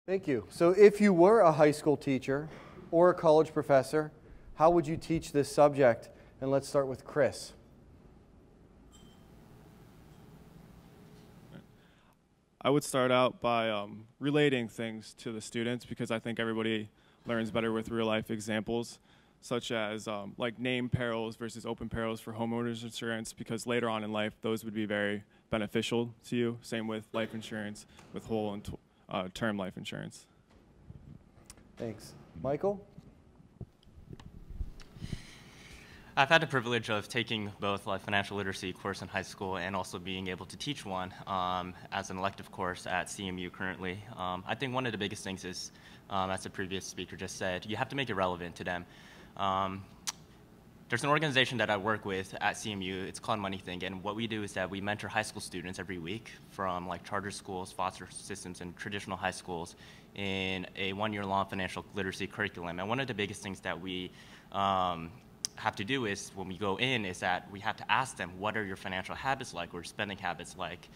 Thank you. So if you were a high school teacher or a college professor, how would you teach this subject? And let's start with Chris. I would start out by relating things to the students because I think everybody learns better with real life examples, such as like name perils versus open perils for homeowners insurance, because later on in life those would be very beneficial to you. Same with life insurance, with whole and term life insurance. Thanks. Michael? I've had the privilege of taking both a financial literacy course in high school and also being able to teach one as an elective course at CMU currently. I think one of the biggest things is, as the previous speaker just said, you have to make it relevant to them. There's an organization that I work with at CMU, it's called MoneyThink, and what we do is that we mentor high school students every week from like charter schools, foster systems, and traditional high schools in a one-year-long financial literacy curriculum. And one of the biggest things that we have to do is when we go in is that we have to ask them, what are your financial habits like or spending habits like?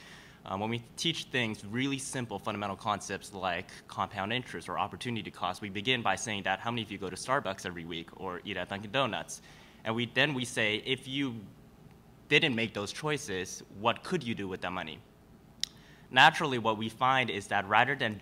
When we teach things, really simple fundamental concepts like compound interest or opportunity cost, we begin by saying that how many of you go to Starbucks every week or eat at Dunkin' Donuts? And then we say, if you didn't make those choices, what could you do with that money? Naturally, what we find is that rather than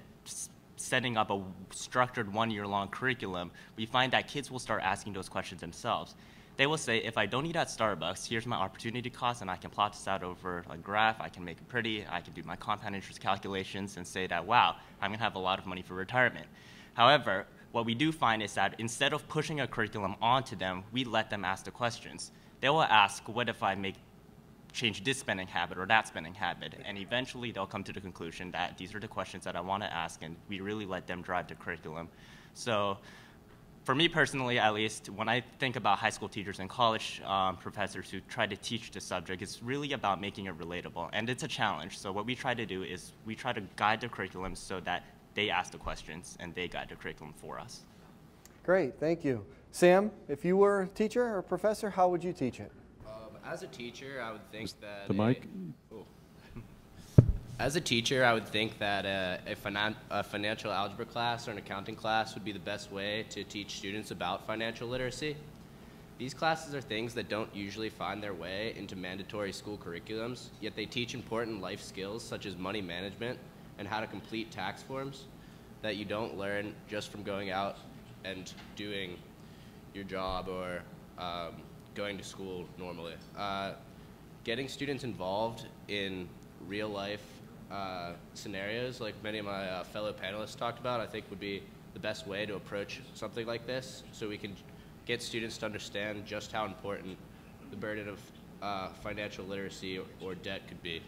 setting up a structured one-year-long curriculum, we find that kids will start asking those questions themselves. They will say, if I don't eat at Starbucks, here's my opportunity cost, and I can plot this out over a graph, I can make it pretty, I can do my compound interest calculations and say that, wow, I'm gonna have a lot of money for retirement. However, what we do find is that instead of pushing a curriculum onto them, we let them ask the questions. They will ask, what if I change this spending habit or that spending habit? And eventually they'll come to the conclusion that these are the questions that I want to ask, and we really let them drive the curriculum. So for me personally, at least, when I think about high school teachers and college professors who try to teach the subject, it's really about making it relatable, and it's a challenge. So what we try to do is we try to guide the curriculum so that they ask the questions and they guide the curriculum for us. Great, thank you. Sam, if you were a teacher or professor, how would you teach it? As a teacher, I would think that the mic. As a teacher, I would think that a financial algebra class or an accounting class would be the best way to teach students about financial literacy. These classes are things that don't usually find their way into mandatory school curriculums, yet they teach important life skills such as money management and how to complete tax forms that you don't learn just from going out and doing your job or going to school normally. Getting students involved in real life scenarios, like many of my fellow panelists talked about, I think would be the best way to approach something like this, so we can get students to understand just how important the burden of financial literacy or debt could be.